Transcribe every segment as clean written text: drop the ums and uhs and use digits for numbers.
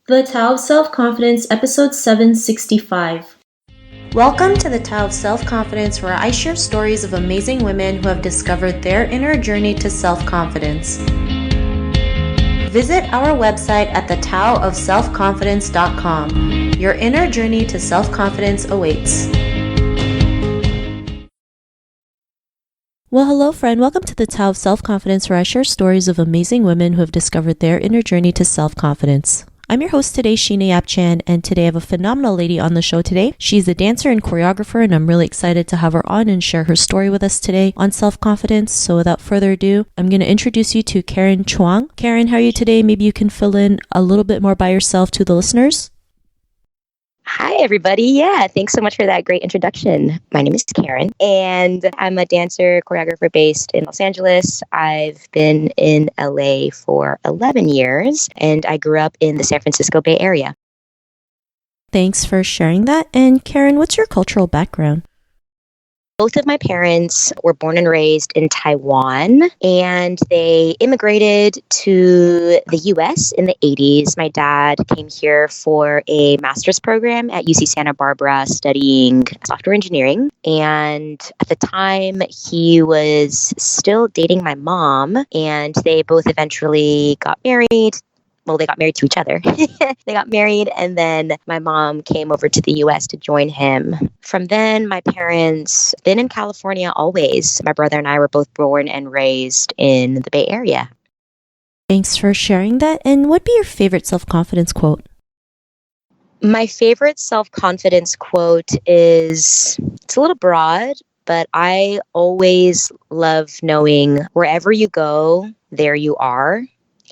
The Tao of Self-Confidence, episode 765. Welcome to the Tao of Self-Confidence, where I share stories of amazing women who have discovered their inner journey to self-confidence. Visit our website at thetaoofselfconfidence.com. Your inner journey to self-confidence awaits. Well, hello, friend. Welcome to the Tao of Self-Confidence, where I share stories of amazing women who have discovered their inner journey to self-confidence. I'm your host today, Sheena Yap-Chan, and today I have a phenomenal lady on the show today. She's a dancer and choreographer, and I'm really excited to have her on and share her story with us today on self-confidence. So without further ado, I'm going to introduce you to Karen Chuang. Karen, how are you today? Maybe you can fill in a little bit more by yourself to the listeners. Hi, everybody. Yeah, thanks so much for that great introduction. My name is Karen, and I'm a dancer choreographer based in Los Angeles. I've been in LA for 11 years, and I grew up in the San Francisco Bay Area. Thanks for sharing that. And Karen, what's your cultural background? Both of my parents were born and raised in Taiwan, and they immigrated to the U.S. in the 80s. My dad came here for a master's program at UC Santa Barbara studying software engineering. And at the time, he was still dating my mom, and they both eventually got married. Well, they got married to each other. They got married, and then my mom came over to the U.S. to join him. From then, my parents been in California always. My brother and I were both born and raised in the Bay Area. Thanks for sharing that. And what'd be your favorite self-confidence quote? My favorite self-confidence quote is, it's a little broad, but I always love knowing wherever you go, there you are.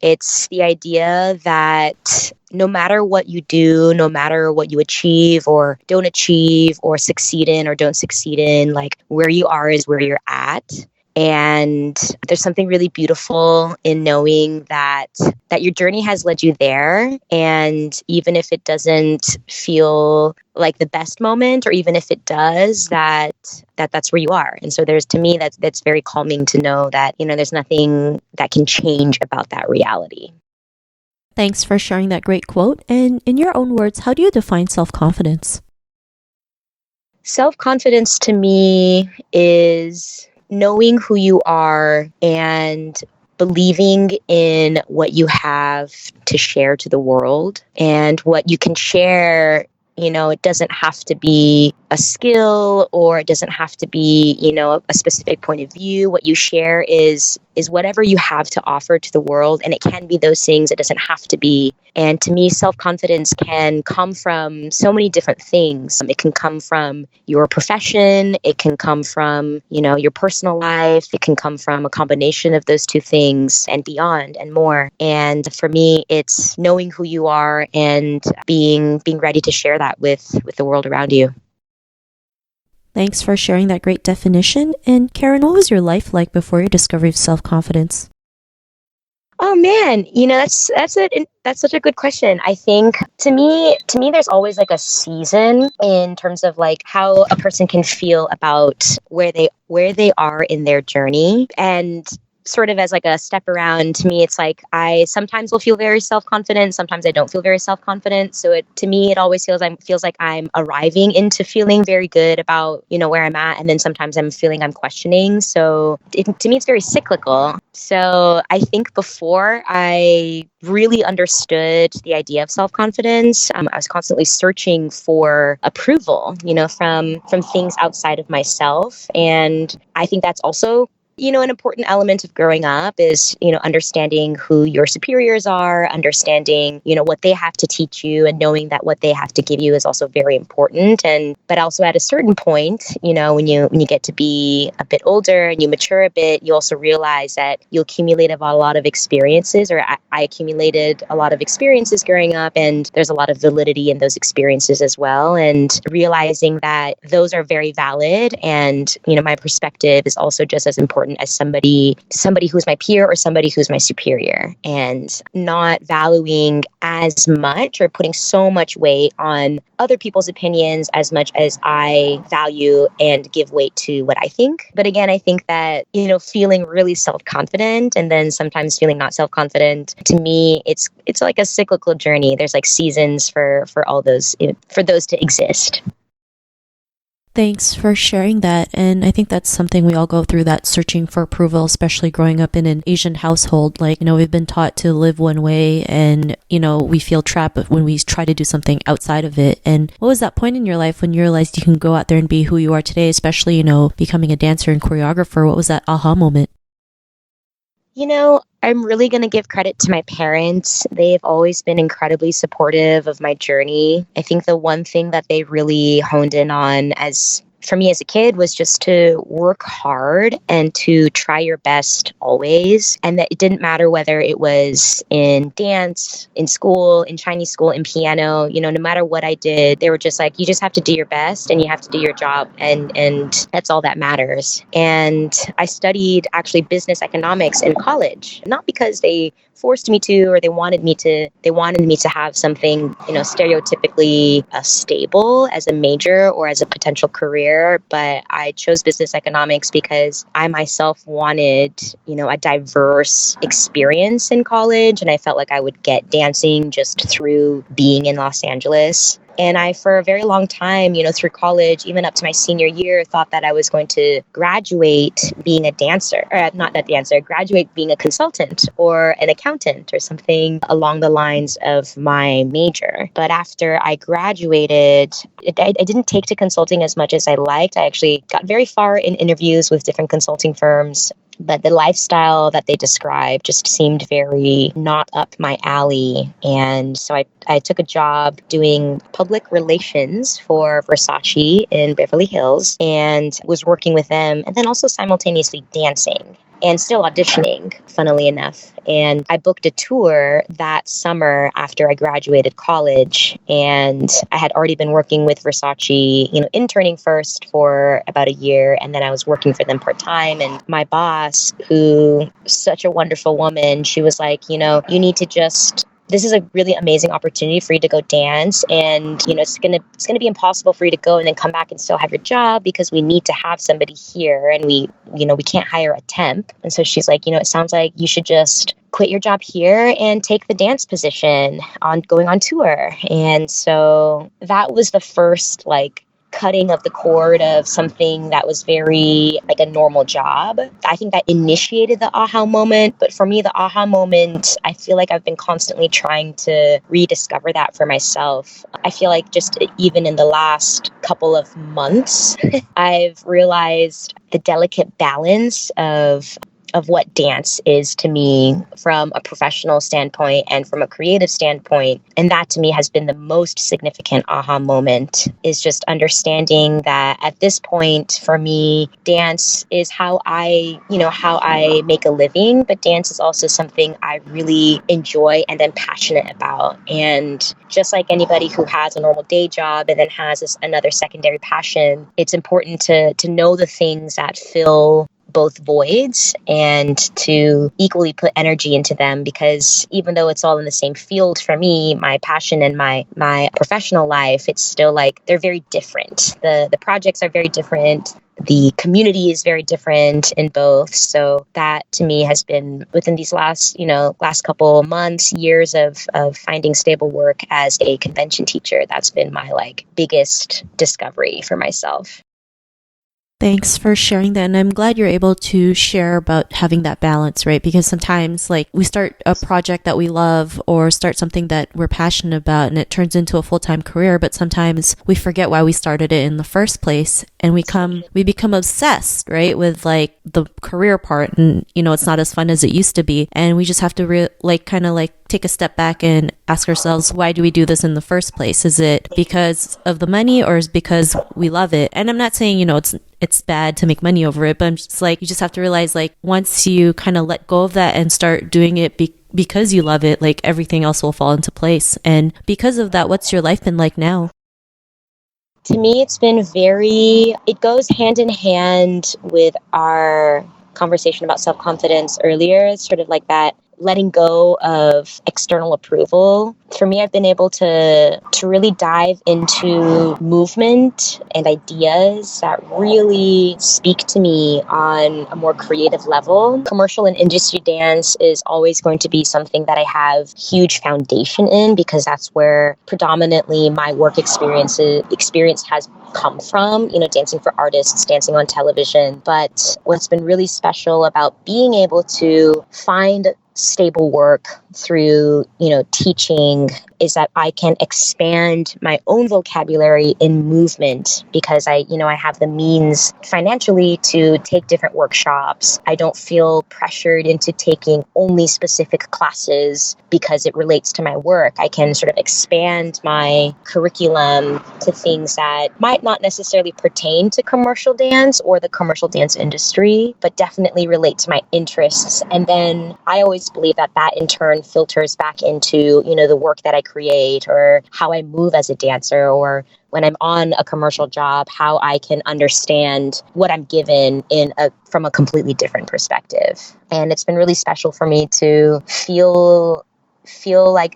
It's the idea that no matter what you do, no matter what you achieve or don't achieve or succeed in or don't succeed in, like where you are is where you're at. And there's something really beautiful in knowing that your journey has led you there. And even if it doesn't feel like the best moment, or even if it does, that's where you are. And so to me, that's very calming to know that, there's nothing that can change about that reality. Thanks for sharing that great quote. And in your own words, how do you define self-confidence? Self-confidence to me is knowing who you are and believing in what you have to share to the world. And what you can share, it doesn't have to be a skill, or it doesn't have to be, a specific point of view. What you share is whatever you have to offer to the world. And it can be those things. It doesn't have to be. And to me, self-confidence can come from so many different things. It can come from your profession. It can come from, your personal life. It can come from a combination of those two things and beyond and more. And for me, it's knowing who you are and being ready to share that with the world around you. Thanks for sharing that great definition. And Karen, what was your life like before your discovery of self-confidence? Oh man, that's such a good question. I think to me, there's always like a season in terms of like how a person can feel about where they are in their journey. And sort of as like a step around, to me, it's like I sometimes will feel very self-confident. Sometimes I don't feel very self-confident. So to me, it always feels like I'm arriving into feeling very good about, where I'm at. And then sometimes I'm feeling I'm questioning. So to me, it's very cyclical. So I think before I really understood the idea of self-confidence, I was constantly searching for approval, from things outside of myself. And I think that's also an important element of growing up is, understanding who your superiors are, understanding, what they have to teach you, and knowing that what they have to give you is also very important. But also at a certain point, when you get to be a bit older and you mature a bit, you also realize that you accumulate a lot of experiences, or I accumulated a lot of experiences growing up, and there's a lot of validity in those experiences as well. And realizing that those are very valid, and, my perspective is also just as important important as somebody who's my peer or somebody who's my superior, and not valuing as much or putting so much weight on other people's opinions as much as I value and give weight to what I think. But again, I think that, feeling really self-confident and then sometimes feeling not self-confident, to me, it's like a cyclical journey. There's like seasons for all those, for those to exist. Thanks for sharing that. And I think that's something we all go through, that searching for approval, especially growing up in an Asian household. Like, we've been taught to live one way and, we feel trapped when we try to do something outside of it. And what was that point in your life when you realized you can go out there and be who you are today, especially, becoming a dancer and choreographer? What was that aha moment? I'm really going to give credit to my parents. They've always been incredibly supportive of my journey. I think the one thing that they really honed in on for me as a kid was just to work hard and to try your best always. And that it didn't matter whether it was in dance, in school, in Chinese school, in piano, no matter what I did, they were just like, you just have to do your best and you have to do your job. And that's all that matters. And I studied actually business economics in college, not because they forced me to, or they wanted me to have something, stereotypically stable as a major or as a potential career. But I chose business economics because I myself wanted, a diverse experience in college. And I felt like I would get dancing just through being in Los Angeles. And I, for a very long time, through college, even up to my senior year, thought that I was going to graduate being a dancer, or not a dancer, graduate being a consultant or an accountant or something along the lines of my major. But after I graduated, I didn't take to consulting as much as I liked. I actually got very far in interviews with different consulting firms. But the lifestyle that they described just seemed very not up my alley. And so I took a job doing public relations for Versace in Beverly Hills and was working with them and then also simultaneously dancing and still auditioning, funnily enough. And I booked a tour that summer after I graduated college. And I had already been working with Versace, interning first for about a year. And then I was working for them part-time. And my boss, who such a wonderful woman, she was like, you need to this is a really amazing opportunity for you to go dance. And, it's going to be impossible for you to go and then come back and still have your job because we need to have somebody here and we can't hire a temp. And so she's like, it sounds like you should just quit your job here and take the dance position on going on tour. And so that was the first cutting of the cord of something that was very like a normal job. I think that initiated the aha moment. But for me, the aha moment, I feel like I've been constantly trying to rediscover that for myself. I feel like just even in the last couple of months, I've realized the delicate balance of what dance is to me from a professional standpoint and from a creative standpoint. And that to me has been the most significant aha moment, is just understanding that at this point for me, dance is how I make a living, but dance is also something I really enjoy and am passionate about. And just like anybody who has a normal day job and then has another secondary passion, it's important to know the things that fill both voids and to equally put energy into them, because even though it's all in the same field for me, my passion and my professional life, it's still like they're very different. The projects are very different. The community is very different in both. So that to me has been within these last couple months, years of finding stable work as a convention teacher. That's been my biggest discovery for myself. Thanks for sharing that. And I'm glad you're able to share about having that balance, right? Because sometimes we start a project that we love or start something that we're passionate about and it turns into a full-time career, but sometimes we forget why we started it in the first place and we become obsessed, right? With the career part, and it's not as fun as it used to be. And we just have to take a step back and ask ourselves, why do we do this in the first place? Is it because of the money or is it because we love it? And I'm not saying, it's bad to make money over it, but I'm just you just have to realize once you kind of let go of that and start doing it because you love it, everything else will fall into place. And because of that, what's your life been like now? To me, it goes hand in hand with our conversation about self-confidence earlier, sort of like that letting go of external approval. For me, I've been able to really dive into movement and ideas that really speak to me on a more creative level. Commercial and industry dance is always going to be something that I have huge foundation in, because that's where predominantly my work experience has come from, dancing for artists, dancing on television. But what's been really special about being able to find stable work through, teaching is that I can expand my own vocabulary in movement, because I have the means financially to take different workshops. I don't feel pressured into taking only specific classes because it relates to my work. I can sort of expand my curriculum to things that might not necessarily pertain to commercial dance or the commercial dance industry, but definitely relate to my interests. And then I always believe that in turn filters back into, the work that I create, or how I move as a dancer, or when I'm on a commercial job, how I can understand what I'm given from a completely different perspective. And it's been really special for me to feel like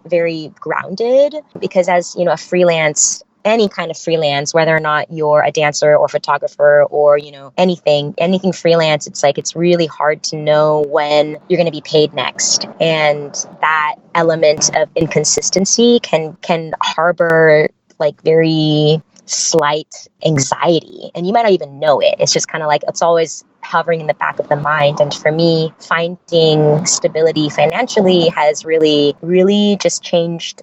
very grounded, because as a freelance, any kind of freelance, whether or not you're a dancer or photographer or, anything freelance, it's really hard to know when you're going to be paid next. And that element of inconsistency can harbor like very slight anxiety, and you might not even know it. It's just kind of like, it's always hovering in the back of the mind. And for me, finding stability financially has really, really just changed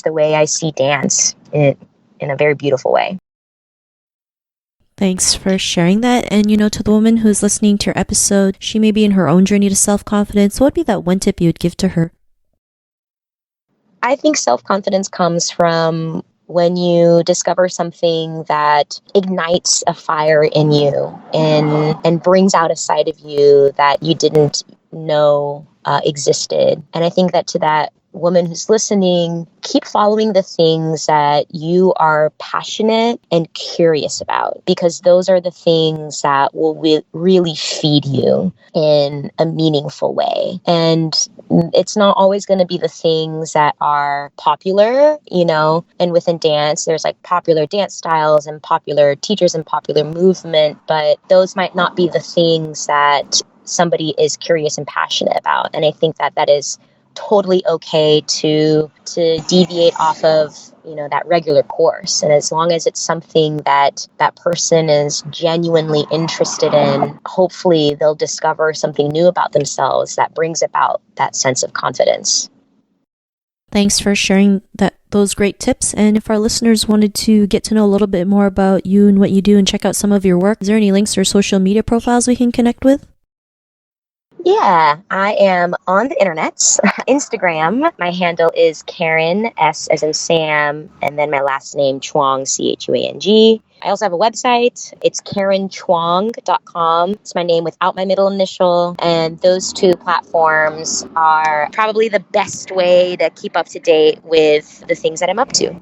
the way I see dance in a very beautiful way. Thanks for sharing that. And, to the woman who's listening to your episode, she may be in her own journey to self-confidence. What would be that one tip you would give to her? I think self-confidence comes from when you discover something that ignites a fire in you and brings out a side of you that you didn't know existed. And I think that to that woman who's listening, keep following the things that you are passionate and curious about, because those are the things that will really feed you in a meaningful way. And it's not always going to be the things that are popular, and within dance, there's like popular dance styles and popular teachers and popular movement, but those might not be the things that somebody is curious and passionate about. And I think that is totally okay to deviate off of that regular course. And as long as it's something that person is genuinely interested in, hopefully they'll discover something new about themselves that brings about that sense of confidence. Thanks for sharing those great tips. And if our listeners wanted to get to know a little bit more about you and what you do and check out some of your work, is there any links or social media profiles we can connect with? Yeah, I am on the internet. Instagram, my handle is Karen, S as in Sam, and then my last name, Chuang, Chuang. I also have a website. It's KarenChuang.com. It's my name without my middle initial. And those two platforms are probably the best way to keep up to date with the things that I'm up to.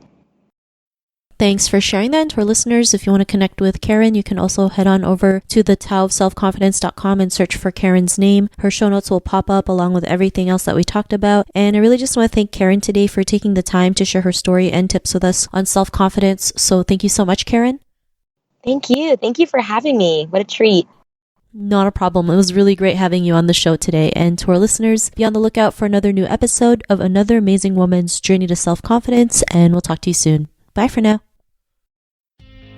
Thanks for sharing that. And to our listeners, if you want to connect with Karen, you can also head on over to the TaoofSelfConfidence.com and search for Karen's name. Her show notes will pop up along with everything else that we talked about. And I really just want to thank Karen today for taking the time to share her story and tips with us on self-confidence. So thank you so much, Karen. Thank you. Thank you for having me. What a treat. Not a problem. It was really great having you on the show today. And to our listeners, be on the lookout for another new episode of another amazing woman's journey to self-confidence. And we'll talk to you soon. Bye for now.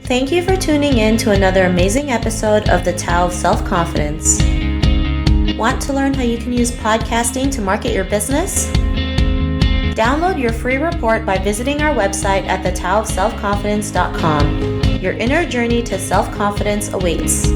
Thank you for tuning in to another amazing episode of the Tao of Self-Confidence. Want to learn how you can use podcasting to market your business? Download your free report by visiting our website at thetaoofselfconfidence.com. Your inner journey to self-confidence awaits.